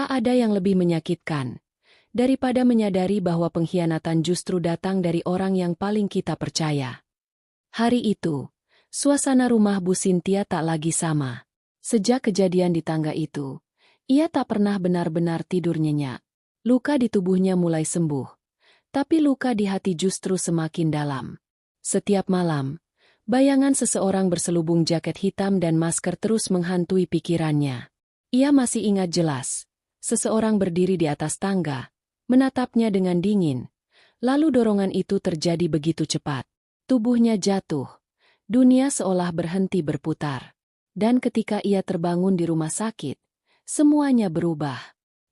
Tak ada yang lebih menyakitkan daripada menyadari bahwa pengkhianatan justru datang dari orang yang paling kita percaya. Hari itu, suasana rumah Bu Cynthia tak lagi sama. Sejak kejadian di tangga itu, ia tak pernah benar-benar tidur nyenyak. Luka di tubuhnya mulai sembuh, tapi luka di hati justru semakin dalam. Setiap malam, bayangan seseorang berselubung jaket hitam dan masker terus menghantui pikirannya. Ia masih ingat jelas, seseorang berdiri di atas tangga, menatapnya dengan dingin. Lalu dorongan itu terjadi begitu cepat. Tubuhnya jatuh. Dunia seolah berhenti berputar. Dan ketika ia terbangun di rumah sakit, semuanya berubah.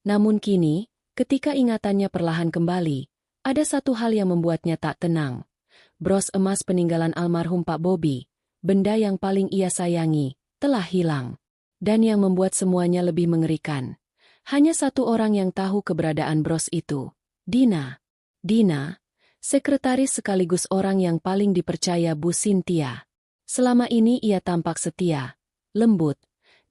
Namun kini, ketika ingatannya perlahan kembali, ada satu hal yang membuatnya tak tenang. Bros emas peninggalan almarhum Pak Bobby, benda yang paling ia sayangi, telah hilang. Dan yang membuat semuanya lebih mengerikan, hanya satu orang yang tahu keberadaan bros itu, Dina. Dina, sekretaris sekaligus orang yang paling dipercaya Bu Cynthia. Selama ini ia tampak setia, lembut,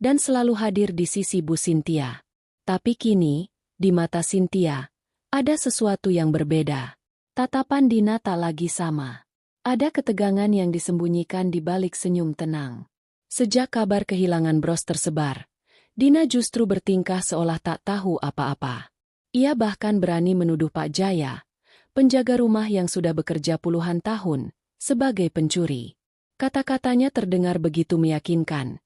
dan selalu hadir di sisi Bu Cynthia. Tapi kini, di mata Cynthia, ada sesuatu yang berbeda. Tatapan Dina tak lagi sama. Ada ketegangan yang disembunyikan di balik senyum tenang. Sejak kabar kehilangan bros tersebar, Dina justru bertingkah seolah tak tahu apa-apa. Ia bahkan berani menuduh Pak Jaya, penjaga rumah yang sudah bekerja puluhan tahun, sebagai pencuri. Kata-katanya terdengar begitu meyakinkan,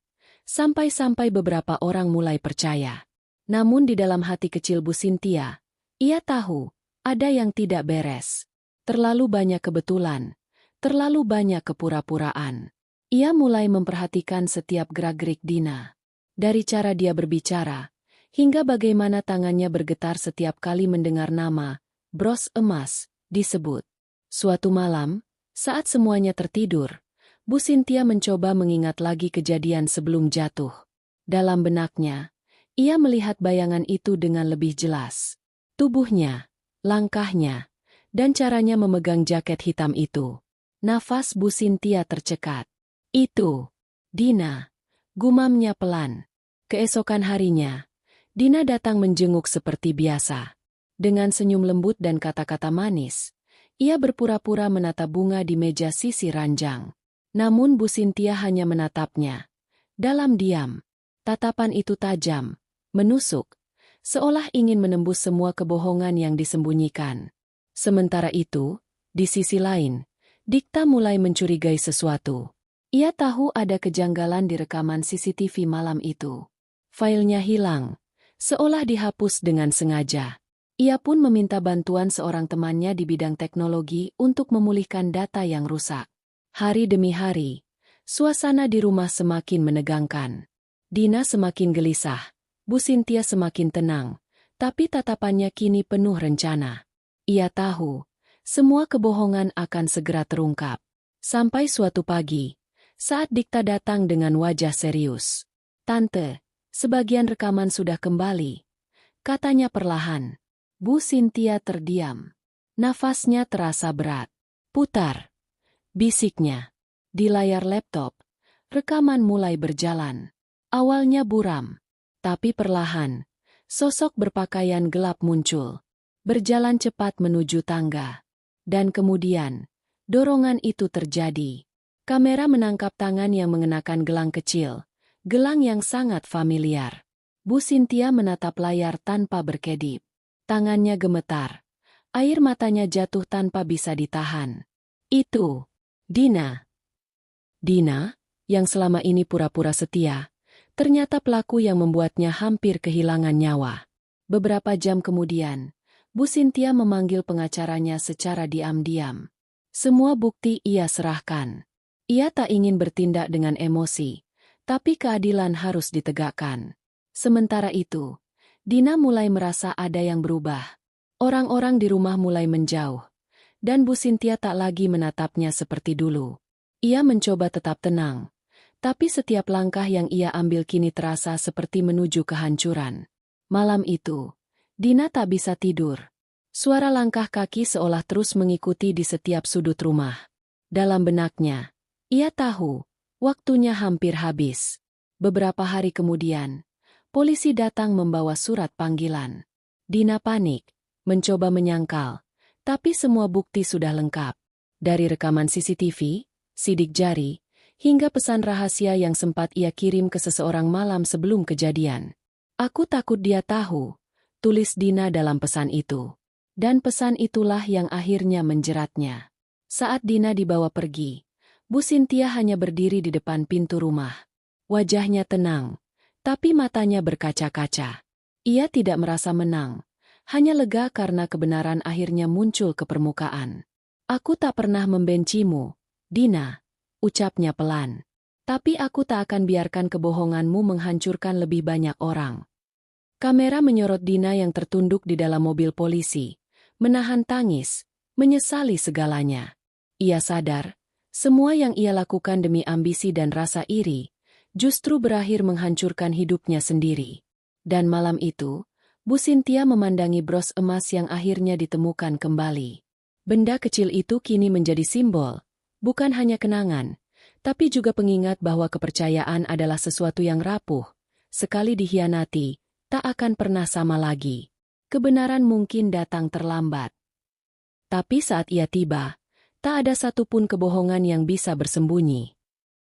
sampai-sampai beberapa orang mulai percaya. Namun di dalam hati kecil Bu Cynthia, ia tahu, ada yang tidak beres. Terlalu banyak kebetulan, terlalu banyak kepura-puraan. Ia mulai memperhatikan setiap gerak-gerik Dina. Dari cara dia berbicara, hingga bagaimana tangannya bergetar setiap kali mendengar nama bros emas disebut. Suatu malam, saat semuanya tertidur, Bu Cynthia mencoba mengingat lagi kejadian sebelum jatuh. Dalam benaknya, ia melihat bayangan itu dengan lebih jelas. Tubuhnya, langkahnya, dan caranya memegang jaket hitam itu. Nafas Bu Cynthia tercekat. Itu, Dina, gumamnya pelan. Keesokan harinya, Dina datang menjenguk seperti biasa. Dengan senyum lembut dan kata-kata manis, ia berpura-pura menata bunga di meja sisi ranjang. Namun Bu Cynthia hanya menatapnya. Dalam diam, tatapan itu tajam, menusuk, seolah ingin menembus semua kebohongan yang disembunyikan. Sementara itu, di sisi lain, Dikta mulai mencurigai sesuatu. Ia tahu ada kejanggalan di rekaman CCTV malam itu. Filenya hilang, seolah dihapus dengan sengaja. Ia pun meminta bantuan seorang temannya di bidang teknologi untuk memulihkan data yang rusak. Hari demi hari, suasana di rumah semakin menegangkan. Dina semakin gelisah, Bu Cynthia semakin tenang, tapi tatapannya kini penuh rencana. Ia tahu, semua kebohongan akan segera terungkap. Sampai suatu pagi, saat Dikta datang dengan wajah serius. "Tante, sebagian rekaman sudah kembali," katanya perlahan. Bu Cynthia terdiam. Nafasnya terasa berat. "Putar," bisiknya. Di layar laptop, rekaman mulai berjalan. Awalnya buram, tapi perlahan, sosok berpakaian gelap muncul. Berjalan cepat menuju tangga. Dan kemudian, dorongan itu terjadi. Kamera menangkap tangan yang mengenakan gelang kecil, gelang yang sangat familiar. Bu Cynthia menatap layar tanpa berkedip. Tangannya gemetar. Air matanya jatuh tanpa bisa ditahan. Itu, Dina. Dina, yang selama ini pura-pura setia, ternyata pelaku yang membuatnya hampir kehilangan nyawa. Beberapa jam kemudian, Bu Cynthia memanggil pengacaranya secara diam-diam. Semua bukti ia serahkan. Ia tak ingin bertindak dengan emosi, tapi keadilan harus ditegakkan. Sementara itu, Dina mulai merasa ada yang berubah. Orang-orang di rumah mulai menjauh, dan Bu Cynthia tak lagi menatapnya seperti dulu. Ia mencoba tetap tenang, tapi setiap langkah yang ia ambil kini terasa seperti menuju kehancuran. Malam itu, Dina tak bisa tidur. Suara langkah kaki seolah terus mengikuti di setiap sudut rumah. Dalam benaknya, ia tahu, waktunya hampir habis. Beberapa hari kemudian, Polisi datang membawa surat panggilan. Dina panik, mencoba menyangkal, tapi semua bukti sudah lengkap. Dari rekaman CCTV, sidik jari, hingga pesan rahasia yang sempat ia kirim ke seseorang malam sebelum kejadian. Aku takut dia tahu, tulis Dina dalam pesan itu. Dan pesan itulah yang akhirnya menjeratnya. Saat Dina dibawa pergi, Bu Sintia hanya berdiri di depan pintu rumah. Wajahnya tenang, tapi matanya berkaca-kaca. Ia tidak merasa menang, hanya lega karena kebenaran akhirnya muncul ke permukaan. Aku tak pernah membencimu, Dina, ucapnya pelan. Tapi aku tak akan biarkan kebohonganmu menghancurkan lebih banyak orang. Kamera menyorot Dina yang tertunduk di dalam mobil polisi, menahan tangis, menyesali segalanya. Ia sadar, semua yang ia lakukan demi ambisi dan rasa iri, justru berakhir menghancurkan hidupnya sendiri. Dan malam itu, Bu Sintia memandangi bros emas yang akhirnya ditemukan kembali. Benda kecil itu kini menjadi simbol, bukan hanya kenangan, tapi juga pengingat bahwa kepercayaan adalah sesuatu yang rapuh. Sekali dikhianati, tak akan pernah sama lagi. Kebenaran mungkin datang terlambat. Tapi saat ia tiba, tak ada satupun kebohongan yang bisa bersembunyi.